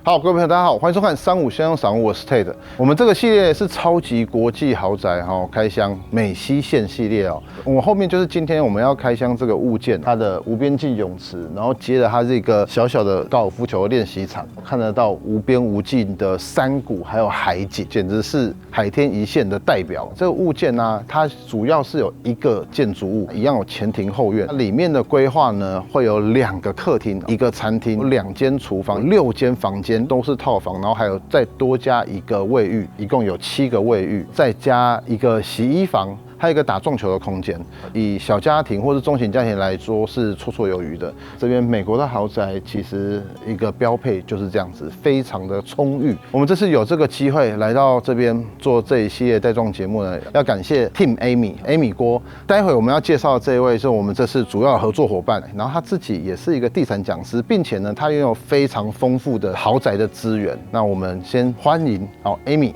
好，各位朋友，大家好，欢迎收看35先生赏屋，我是 Ted。我们这个系列是超级国际豪宅开箱美西线系列哦。我后面就是今天我们要开箱这个物件，它的无边境泳池，然后接着它这个小小的高尔夫球练习场，看得到无边无尽的山谷还有海景，简直是海天一线的代表。这个物件呢，它主要是有一个建筑物，一样有前庭后院，里面的规划呢会有2个客厅、1个餐厅、2间厨房、6间房间。都是套房，然后还有再多加1个卫浴，一共有7个卫浴，再加1个洗衣房，还有一个打撞球的空间。以小家庭或是中型家庭来说是绰绰有余的。这边美国的豪宅其实一个标配就是这样子，非常的充裕。我们这次有这个机会来到这边做这一系列带状节目呢，要感谢 Team Amy 郭。待会我们要介绍的这一位是我们这次主要合作伙伴，然后他自己也是一个地产讲师，并且呢，他拥有非常丰富的豪宅的资源。那我们先欢迎Amy。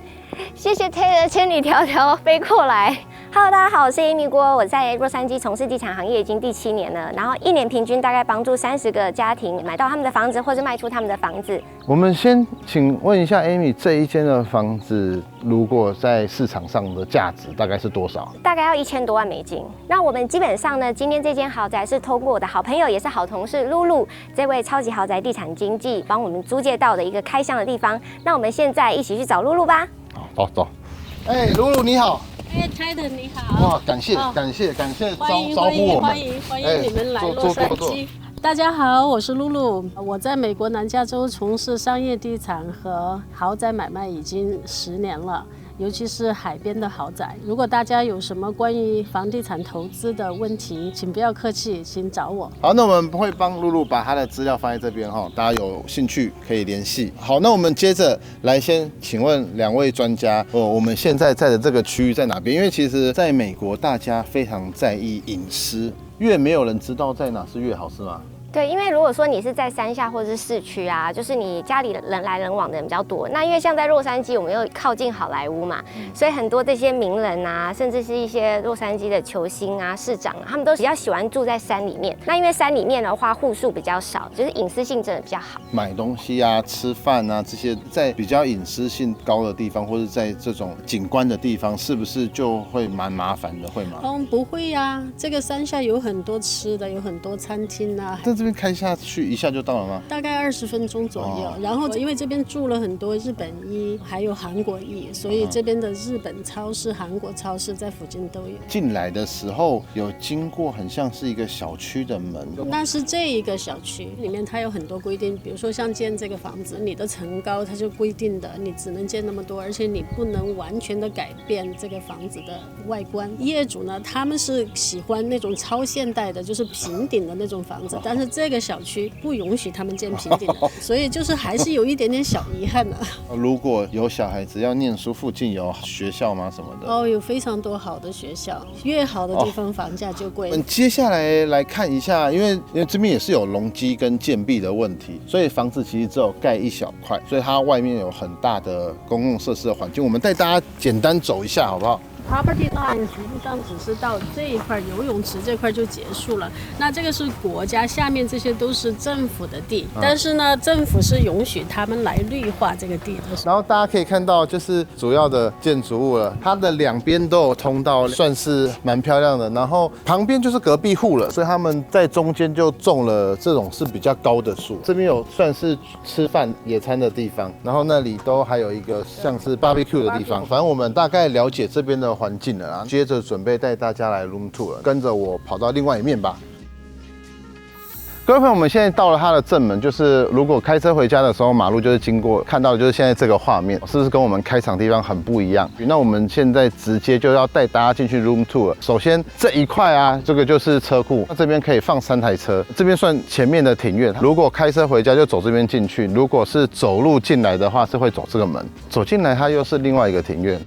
谢谢 Taylor 千里迢迢飞过来。Hello， 大家好，我是 Amy 郭，我在洛杉矶从事地产行业已经第7年了，然后1年平均大概帮助30个家庭买到他们的房子，或是卖出他们的房子。我们先请问一下 Amy， 这一间的房子如果在市场上的价值大概是多少？大概要1000多万美金。那我们基本上呢，今天这间豪宅是通过我的好朋友，也是好同事露露这位超级豪宅地产经纪帮我们租借到的一个开箱的地方。那我们现在一起去找露露吧。好，走。露露你好。Ted 你好。哇，感谢招呼我们，欢迎你们来洛杉矶。大家好，我是露露，我在美国南加州从事商业地产和豪宅买卖已经10年了。尤其是海边的豪宅，如果大家有什么关于房地产投资的问题，请不要客气，请找我。好，那我们会帮露露把她的资料放在这边哈，大家有兴趣可以联系。好，那我们接着来先请问2位专家，我们现在在的这个区域在哪边？因为其实在美国大家非常在意隐私，越没有人知道在哪是越好，是吗？对，因为如果说你是在山下或者是市区啊，就是你家里人来人往的人比较多。那因为像在洛杉矶，我们又靠近好莱坞嘛，所以很多这些名人啊，甚至是一些洛杉矶的球星啊、市长啊，他们都比较喜欢住在山里面。那因为山里面的话，户数比较少，就是隐私性真的比较好。买东西啊、吃饭啊这些，在比较隐私性高的地方，或者在这种景观的地方，是不是就会蛮麻烦的？会吗？不会呀，这个山下有很多吃的，有很多餐厅啊。在这边开下去一下就到了吗？大概20分钟左右。然后因为这边住了很多日本裔，还有韩国裔，所以这边的日本超市、韩国超市在附近都有。进来的时候有经过很像是一个小区的门，那是这一个小区里面它有很多规定，比如说像建这个房子，你的层高它就规定的，你只能建那么多，而且你不能完全的改变这个房子的外观。业主呢，他们是喜欢那种超现代的，就是平顶的那种房子，但是这个小区不允许他们建平顶的，所以就是还是有一点点小遗憾的。如果有小孩子要念书，附近有学校吗？什么的？有非常多好的学校，越好的地方房价就贵。接下来来看一下，因为这边也是有容积跟建蔽的问题，所以房子其实只有盖一小块，所以它外面有很大的公共设施的环境。我们带大家简单走一下，好不好？ property line 实际上只是到这一块游泳池这块就结束了。那这个是国家，下面这些都是政府的地，但是呢，政府是允许他们来绿化这个地的。然后大家可以看到，就是主要的建筑物了，它的两边都有通道，算是蛮漂亮的。然后旁边就是隔壁户了，所以他们在中间就种了这种是比较高的树。这边有算是吃饭野餐的地方，然后那里都还有一个像是 barbecue 的地方。反正我们大概了解这边的环境了啊，接着准备带大家来 room tour， 跟着我跑到另外一面吧。各位朋友，我们现在到了它的正门，就是如果开车回家的时候，马路就是经过，看到的就是现在这个画面，是不是跟我们开场地方很不一样？那我们现在直接就要带大家进去 room tour。首先这一块啊，这个就是车库，那这边可以放3台车，这边算前面的庭院。如果开车回家就走这边进去，如果是走路进来的话，是会走这个门。走进来它又是另外一个庭院。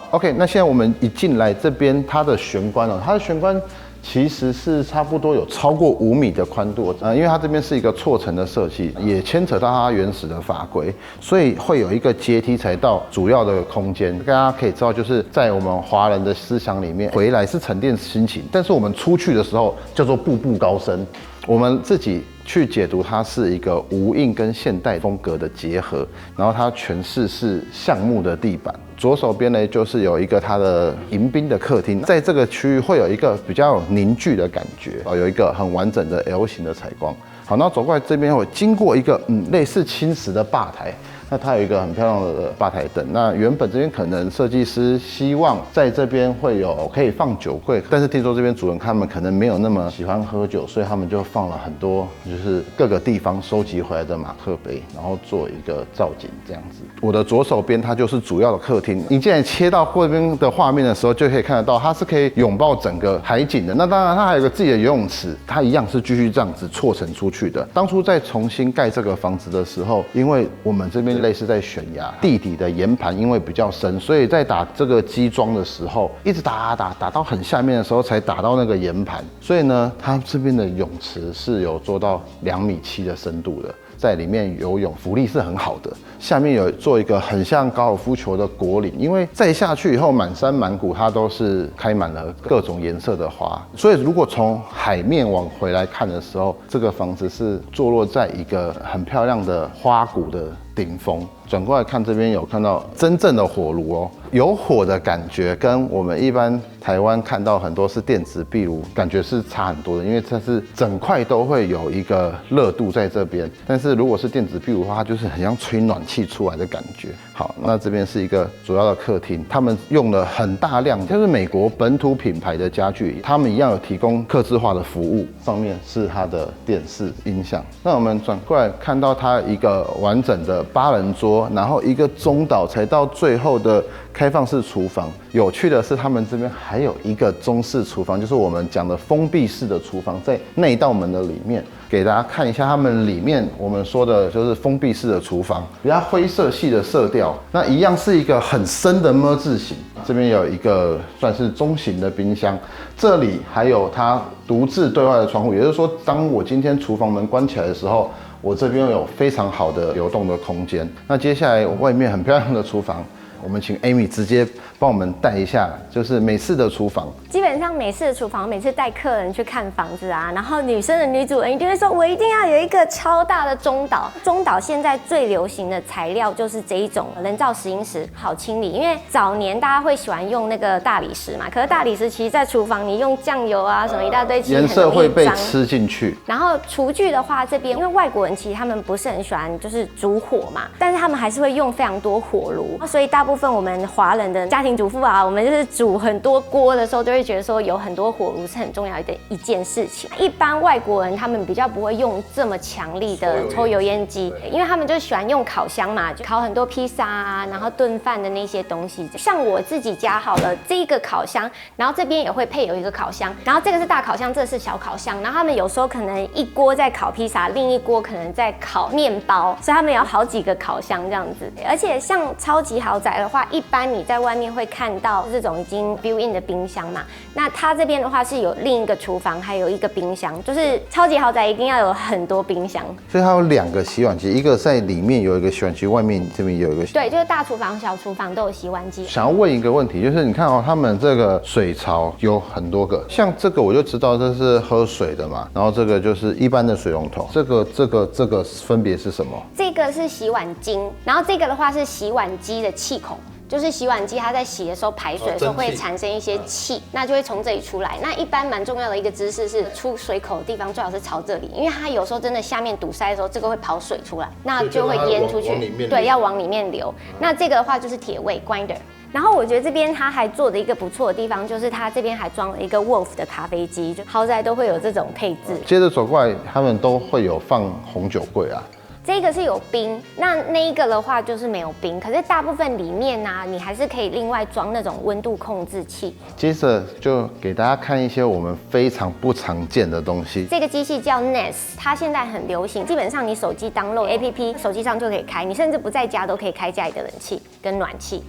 OK， 那现在我们一进来这边，它的玄关哦，它的玄关其实是差不多有超过5米的宽度，因为它这边是一个错层的设计，也牵扯到它原始的法规，所以会有一个阶梯才到主要的空间。大家可以知道，就是在我们华人的思想里面，回来是沉淀心情，但是我们出去的时候叫做步步高升。我们自己去解读它是一个无印跟现代风格的结合，然后它诠释是橡木的地板。左手边呢，就是有一个它的迎宾的客厅，在这个区域会有一个比较凝聚的感觉，有一个很完整的 L 型的采光。好，那走过来这边会经过一个类似轻食的吧台。那它有一个很漂亮的吧台灯。那原本这边可能设计师希望在这边会有可以放酒柜，但是听说这边主人他们可能没有那么喜欢喝酒，所以他们就放了很多就是各个地方收集回来的马克杯，然后做一个造景这样子。我的左手边它就是主要的客厅，你既然切到这边的画面的时候，就可以看得到它是可以拥抱整个海景的。那当然它还有个自己的游泳池，它一样是继续这样子错层出去的。当初在重新盖这个房子的时候，因为我们这边类似在悬崖，地底的岩盘因为比较深，所以在打这个基桩的时候，一直打到很下面的时候才打到那个岩盘。所以呢，它这边的泳池是有做到2.7米的深度的。在里面游泳，浮力是很好的。下面有做一个很像高尔夫球的果岭，因为再下去以后，满山满谷它都是开满了各种颜色的花，所以如果从海面往回来看的时候，这个房子是坐落在一个很漂亮的花谷的顶峰。转过来看这边有看到真正的火炉哦，有火的感觉跟我们一般台湾看到很多是电子壁炉，感觉是差很多的，因为它是整块都会有一个热度在这边，但是如果是电子壁炉的话，它就是很像吹暖气出来的感觉。好，那这边是一个主要的客厅，他们用了很大量就是美国本土品牌的家具，他们一样有提供客制化的服务，上面是它的电视音响。那我们转过来看到它一个完整的8人桌，然后一个中岛才到最后的开放式厨房。有趣的是，他们这边还有一个中式厨房，就是我们讲的封闭式的厨房，在那道门的里面，给大家看一下他们里面我们说的就是封闭式的厨房，比较灰色系的色调。那一样是一个很深的么字形，这边有一个算是中型的冰箱，这里还有它独自对外的窗户，也就是说，当我今天厨房门关起来的时候，我这边有非常好的流动的空间。那接下来外面很漂亮的厨房，我们请 Amy 直接帮我们带一下，就是美式的厨房。基本上美式的厨房，每次带客人去看房子啊，然后女生的女主人一定会说，我一定要有一个超大的中岛。中岛现在最流行的材料就是这一种人造石英石，好清理。因为早年大家会喜欢用那个大理石嘛，可是大理石其实在厨房你用酱油啊什么一大堆，颜色会被吃进去。然后厨具的话，这边因为外国人其实他们不是很喜欢就是煮火嘛，但是他们还是会用非常多火炉，所以大部分我们华人的家庭主妇啊，我们就是煮很多锅的时候，都会觉得说有很多火炉是很重要的一件事情。一般外国人他们比较不会用这么强力的抽油烟机，因为他们就喜欢用烤箱嘛，就烤很多披萨啊，然后炖饭的那些东西。像我自己家好了，这个烤箱，然后这边也会配有一个烤箱，然后这个是大烤箱，这个是小烤箱，然后他们有时候可能一锅在烤披萨，另一锅可能在烤面包，所以他们有好几个烤箱这样子。而且像超级豪宅的话，一般你在外面会看到这种已经 built in 的冰箱嘛，那它这边的话是有另一个厨房，还有一个冰箱，就是超级豪宅一定要有很多冰箱。所以它有2个洗碗机，一个在里面有一个洗碗机，外面这边有一个。对，就是大厨房、小厨房都有洗碗机。想要问一个问题，就是你看哦，他们这个水槽有很多个，像这个我就知道这是喝水的嘛，然后这个就是一般的水龙头，这个分别是什么？这个是洗碗巾，然后这个的话是洗碗机的气孔。就是洗碗机，它在洗的时候排水的时候会产生一些气，那就会从这里出来。那一般蛮重要的一个姿势是出水口的地方最好是朝这里，因为它有时候真的下面堵塞的时候，这个会跑水出来，那就会淹出去。对，要往里面流。那这个的话就是铁胃 grinder。然后我觉得这边它还做的一个不错的地方，就是它这边还装了一个 Wolf 的咖啡机，就豪宅都会有这种配置。接着走过来，他们都会有放红酒柜啊。这个是有冰，那一个的话就是没有冰，可是大部分里面呢、你还是可以另外装那种温度控制器。接着就给大家看一些我们非常不常见的东西。这个机器叫 Nest， 它现在很流行，基本上你手机 download APP， 手机上就可以开，你甚至不在家都可以开家里的冷气跟暖气。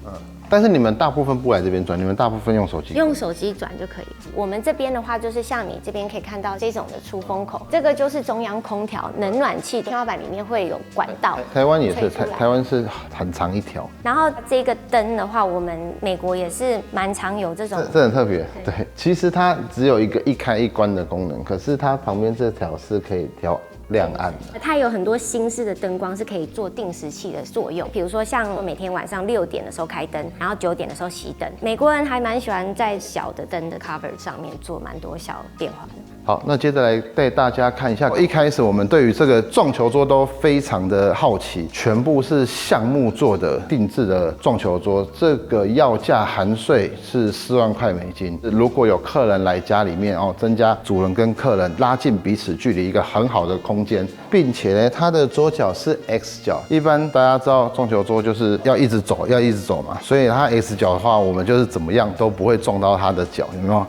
但是你们大部分不来这边转，你们大部分用手机。用手机转就可以。我们这边的话，就是像你这边可以看到这种的出风口，这个就是中央空调冷暖气，天花板里面会有管道。台湾也是，台湾是很长一条。然后这个灯的话，我们美国也是蛮常有这种。这很特别，对。其实它只有一个一开一关的功能，可是它旁边这条是可以调亮暗的。它有很多新式的灯光是可以做定时器的作用，比如说像我每天晚上6点的时候开灯，然后9点的时候熄灯。美国人还蛮喜欢在小的灯的 cover 上面做蛮多小变化的。好，那接着来带大家看一下。一开始我们对于这个撞球桌都非常的好奇，全部是橡木做的定制的撞球桌，这个要价含税是4万块美金。如果有客人来家里面哦，增加主人跟客人拉近彼此距离，一个很好的空间，并且呢，它的桌角是 X 角。一般大家知道撞球桌就是要一直走，要一直走嘛，所以它 X 角的话，我们就是怎么样都不会撞到它的脚，有没有？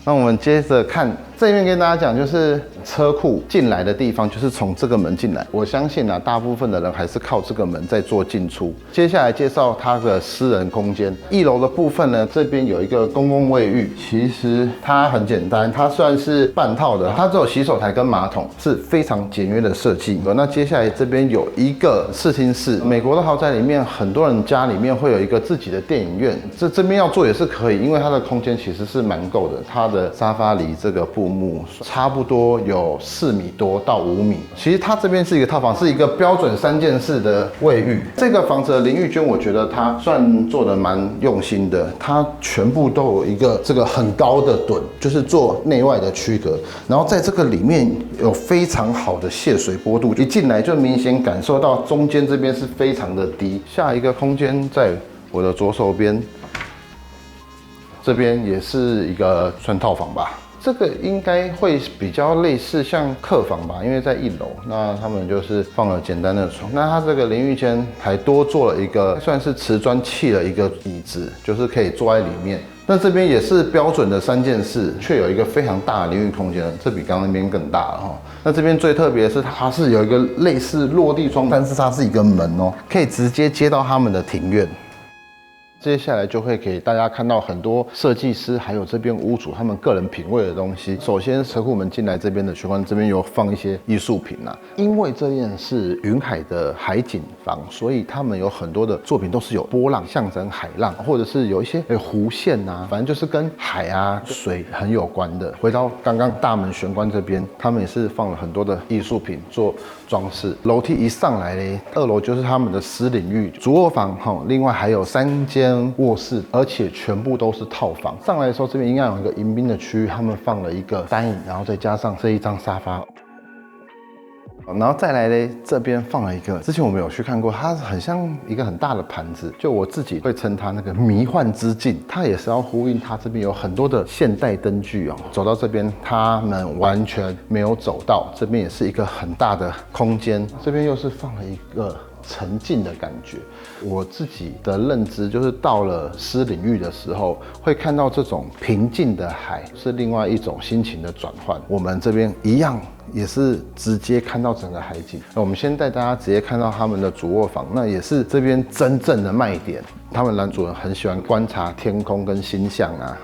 那我们接着看这边跟大家讲，就是车库进来的地方，就是从这个门进来。我相信啊，大部分的人还是靠这个门在做进出。接下来介绍它的私人空间。1楼的部分呢，这边有一个公共卫浴，其实它很简单，它算是半套的，它只有洗手台跟马桶，是非常简约的设计。那接下来这边有一个视听室。美国的豪宅里面，很多人家里面会有一个自己的电影院，这边要做也是可以，因为它的空间其实是蛮够的。它的沙发离这个布幕差不多有4米多到5米。其实它这边是一个套房，是一个标准3件式的卫浴。这个房子的淋浴间，我觉得它算做的蛮用心的，它全部都有一个这个很高的墩，就是做内外的区隔。然后在这个里面有非常好的泄水坡度，一进来就明显感受到中间这边是非常的低。下一个空间在我的左手边。这边也是一个算套房吧，这个应该会比较类似像客房吧，因为在1楼，那他们就是放了简单的床。那它这个淋浴间还多做了一个算是瓷砖砌了一个椅子，就是可以坐在里面。那这边也是标准的3件式，却有一个非常大的淋浴空间，这比刚刚那边更大了哈。那这边最特别的是，它是有一个类似落地窗，但是它是一个门哦，可以直接接到他们的庭院。接下来就会给大家看到很多设计师还有这边屋主他们个人品味的东西。首先车库门进来这边的玄关这边有放一些艺术品啊，因为这边是云海的海景房，所以他们有很多的作品都是有波浪象征海浪，或者是有一些弧线啊，反正就是跟海啊水很有关的。回到刚刚大门玄关这边，他们也是放了很多的艺术品做装饰。楼梯一上来嘞，2楼就是他们的私领域主卧房哈，另外还有3间卧室，而且全部都是套房。上来的时候，这边应该有一个迎宾的区域，他们放了一个单椅，然后再加上这一张沙发。然后再来呢，这边放了一个，之前我们有去看过，它很像一个很大的盘子，就我自己会称它那个迷幻之境，它也是要呼应它这边有很多的现代灯具哦。走到这边，他们完全没有走到，这边也是一个很大的空间，这边又是放了一个沉静的感觉。我自己的认知就是到了私领域的时候，会看到这种平静的海是另外一种心情的转换。我们这边一样也是直接看到整个海景。我们先带大家直接看到他们的主卧房，那也是这边真正的卖点。他们男主人很喜欢观察天空跟星象啊，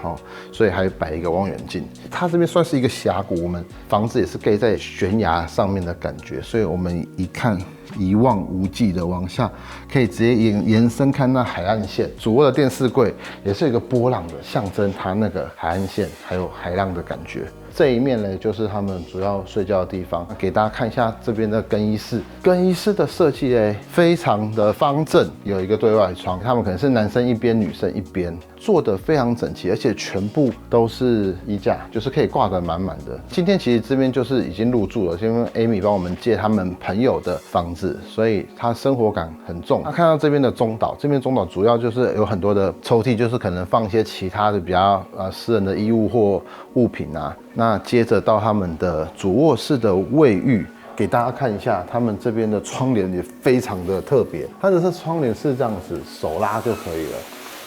所以还摆一个望远镜。它这边算是一个峡谷，我们房子也是盖在悬崖上面的感觉，所以我们一看一望无际的往下，可以直接延伸看那海岸线。主卧的电视柜也是一个波浪的，象征它那个海岸线还有海浪的感觉。这一面呢，就是他们主要睡觉的地方。给大家看一下这边的更衣室，更衣室的设计呢，非常的方正，有一个对外窗，他们可能是男生一边，女生一边，做得非常整齐，而且全部都是衣架，就是可以挂得满满的。今天其实这边就是已经入住了，因为 Amy 帮我们借他们朋友的房子，所以它生活感很重。那看到这边的中岛，这边中岛主要就是有很多的抽屉，就是可能放一些其他的比较私人的衣物或物品啊。那接着到他们的主卧室的卫浴，给大家看一下，他们这边的窗帘也非常的特别。它的窗帘是这样子，手拉就可以了。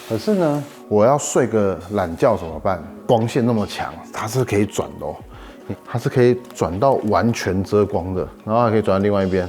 可是呢，我要睡个懒觉怎么办？光线那么强，它是可以转的哦，它是可以转到完全遮光的，然后还可以转到另外一边。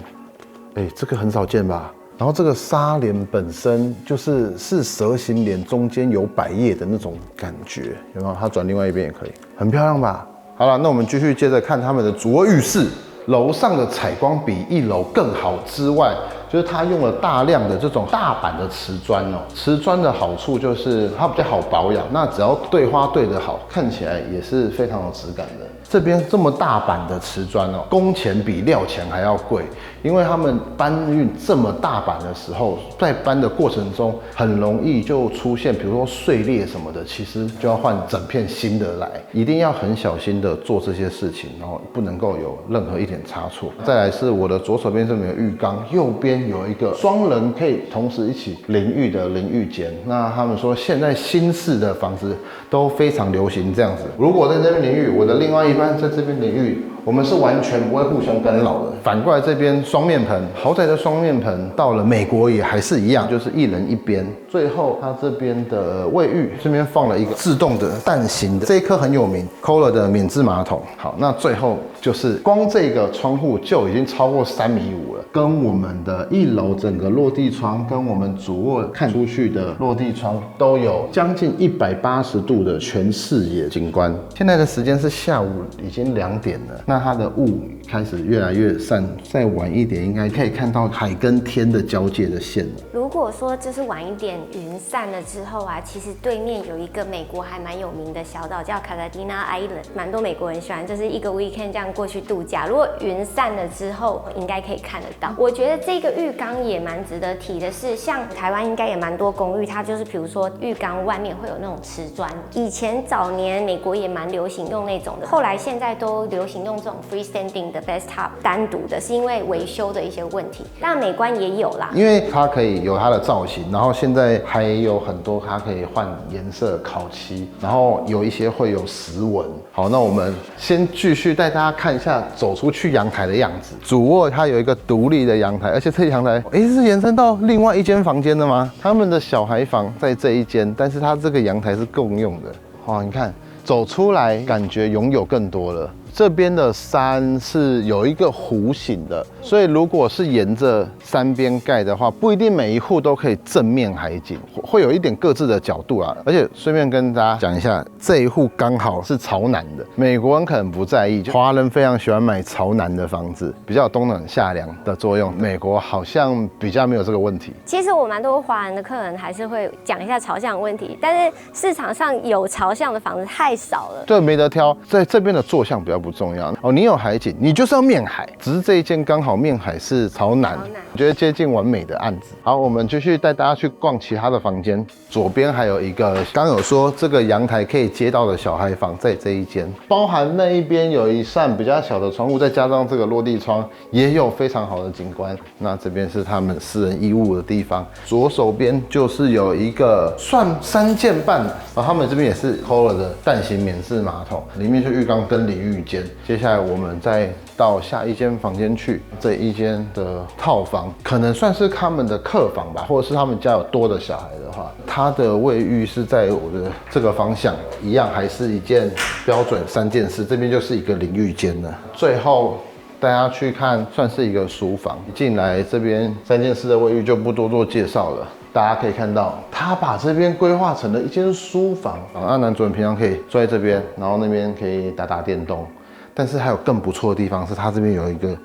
这个很少见吧？然后这个纱帘本身是蛇形帘，中间有百叶的那种感觉，有没有？它转另外一边也可以，很漂亮吧？好了，那我们继续接着看他们的主卧浴室。楼上的采光比一楼更好之外，就是它用了大量的这种大板的瓷砖哦。瓷砖的好处就是它比较好保养，那只要对花对得好，看起来也是非常有质感的。这边这么大板的瓷砖哦，工钱比料钱还要贵，因为他们搬运这么大板的时候，在搬的过程中很容易就出现，比如说碎裂什么的，其实就要换整片新的来，一定要很小心的做这些事情，然后不能够有任何一点差错。再来是我的左手边这边有浴缸，右边有一个双人可以同时一起淋浴的淋浴间。那他们说现在新式的房子都非常流行这样子，如果在这边淋浴，我的另外一半在这边淋浴，我们是完全不会互相干扰的。反过来这边双面盆，豪宅的双面盆到了美国也还是一样，就是一人一边。最后它这边的卫浴这边放了一个自动的蛋形的，这一颗很有名 Kohler 的免治马桶。好，那最后就是光这个窗户就已经超过3.5米了，跟我们的一楼整个落地窗跟我们主卧看出去的落地窗都有将近180度的全视野景观。现在的时间是下午已经2点了，那它的雾开始越来越散，再晚一点应该可以看到海跟天的交界的线了。如果说就是晚一点云散了之后啊，其实对面有一个美国还蛮有名的小岛叫 Catalina Island， 蛮多美国人喜欢，就是一个 weekend 这样过去度假。如果云散了之后，应该可以看得到。我觉得这个浴缸也蛮值得提的是，像台湾应该也蛮多公寓，它就是比如说浴缸外面会有那种瓷砖，以前早年美国也蛮流行用那种的，后来现在都流行用这种 freestanding 的 bathtub 单独的，是因为维修的一些问题。但美观也有啦，因为它可以有它的造型，然后现在还有很多它可以换颜色烤漆，然后有一些会有石纹。好，那我们先继续带大家看一下走出去阳台的样子。主卧它有一个独立的阳台，而且这阳台是延伸到另外一间房间的吗？他们的小孩房在这一间，但是它这个阳台是共用的。哇，你看走出来感觉拥有更多了。这边的山是有一个弧形的，所以如果是沿着山边盖的话，不一定每一户都可以正面海景，会有一点各自的角度啊。而且顺便跟大家讲一下，这一户刚好是朝南的，美国人可能不在意，华人非常喜欢买朝南的房子，比较有冬暖夏凉的作用。美国好像比较没有这个问题。其实我蛮多华人的客人还是会讲一下朝向的问题，但是市场上有朝向的房子太少了，对，没得挑。在这边的坐向比较不重要哦，你有海景，你就是要面海，只是这一间刚好面海是朝南，我觉得接近完美的案子。好，我们继续带大家去逛其他的房间。左边还有一个，刚有说这个阳台可以接到的小孩房，在这一间，包含那一边有一扇比较小的窗户，再加上这个落地窗，也有非常好的景观。那这边是他们私人衣物的地方，左手边就是有一个算3件半，然后他们这边也是 Kohler 的蛋形免治马桶，里面是浴缸跟淋浴间。接下来我们再到下一间房间去。这一间的套房可能算是他们的客房吧，或者是他们家有多的小孩的话，它的卫浴是在我的这个方向，一样还是一间标准3件式，这边就是一个淋浴间了。最后大家去看，算是一个书房。一进来这边3件式的卫浴就不多做介绍了。大家可以看到，他把这边规划成了一间书房。那男主人平常可以坐在这边，然后那边可以打电动。但是还有更不错的地方是，它这边有一个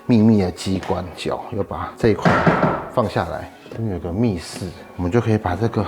秘密的机关脚，要把这一块放下来，这边有个密室，我们就可以把这个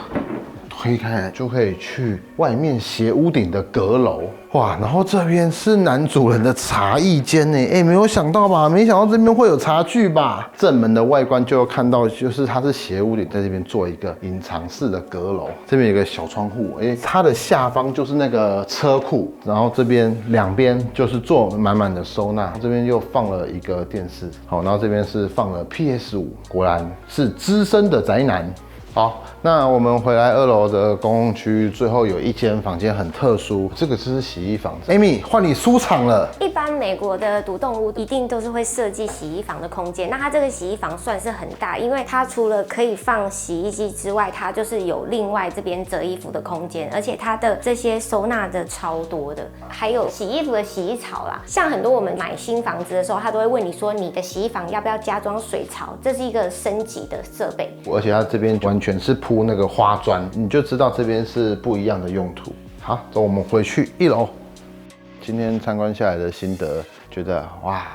推开来，就可以去外面斜屋顶的阁楼。哇，然后这边是男主人的茶艺间呢，没有想到吧？没想到这边会有茶具吧？正门的外观就看到，就是它是斜屋顶，在这边做一个隐藏式的阁楼。这边有个小窗户，它的下方就是那个车库，然后这边两边就是做满满的收纳。这边又放了一个电视，好，然后这边是放了 PS5，果然是资深的宅男。好，那我们回来2楼的公共区域，最后有一间房间很特殊，这个就是洗衣房。Amy， 换你出场了。一般美国的独栋屋一定都是会设计洗衣房的空间，那它这个洗衣房算是很大，因为它除了可以放洗衣机之外，它就是有另外这边折衣服的空间，而且它的这些收纳的超多的，还有洗衣服的洗衣槽啦。像很多我们买新房子的时候，他都会问你说你的洗衣房要不要加装水槽，这是一个升级的设备，而且它这边完全是铺那个花砖，你就知道这边是不一样的用途。好，走，我们回去1楼。今天参观下来的心得，觉得哇，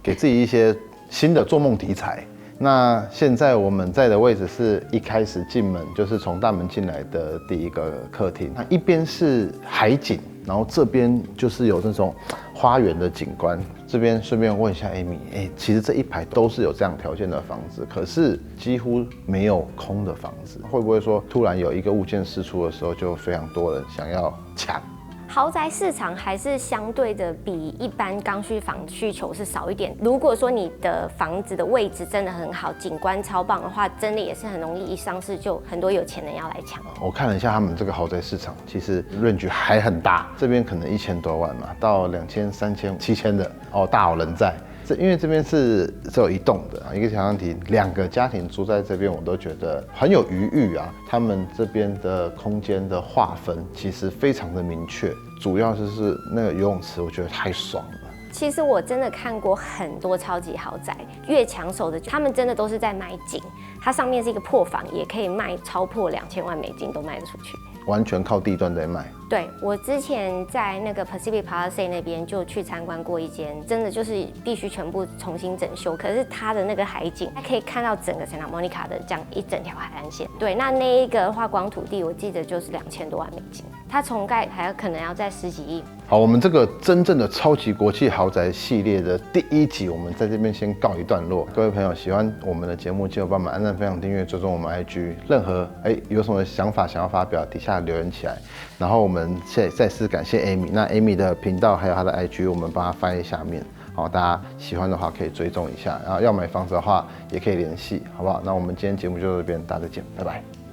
给自己一些新的做梦题材。那现在我们在的位置是一开始进门，就是从大门进来的第一个客厅，那一边是海景，然后这边就是有那种花园的景观。这边顺便问一下 Amy， 其实这一排都是有这样条件的房子，可是几乎没有空的房子，会不会说突然有一个物件释出的时候，就非常多人想要抢？豪宅市场还是相对的比一般刚需房需求是少一点。如果说你的房子的位置真的很好，景观超棒的话，真的也是很容易一上市就很多有钱人要来抢。我看了一下他们这个豪宅市场，其实range还很大，这边可能1000多万嘛，到2000、3000、7000的哦，大有人在。因为这边是只有一栋的，一个小家庭，2个家庭住在这边，我都觉得很有余裕啊。他们这边的空间的划分其实非常的明确，主要就是那个游泳池，我觉得太爽了。其实我真的看过很多超级豪宅，越抢手的，他们真的都是在买景，它上面是一个破房，也可以卖超破2000万美金都卖得出去，完全靠地段在卖。对，我之前在那个 Pacific Palisades 那边就去参观过一间，真的就是必须全部重新整修。可是它的那个海景，它可以看到整个 Santa Monica 的这样一整条海岸线。对，那一个的话，光土地我记得就是2000多万美金，它重盖还可能要在10几亿。好，我们这个真正的超级国际豪宅系列的第1集，我们在这边先告一段落。各位朋友喜欢我们的节目，记得帮忙按赞、分享、订阅、追踪我们 IG。任何有什么想法想要发表，底下留言起来。然后我们再次感谢 Amy， 那 Amy 的频道还有她的 IG， 我们帮她放在下面。好，大家喜欢的话可以追踪一下，然后要买房子的话也可以联系，好不好？那我们今天节目就到这边，大家再见，拜拜。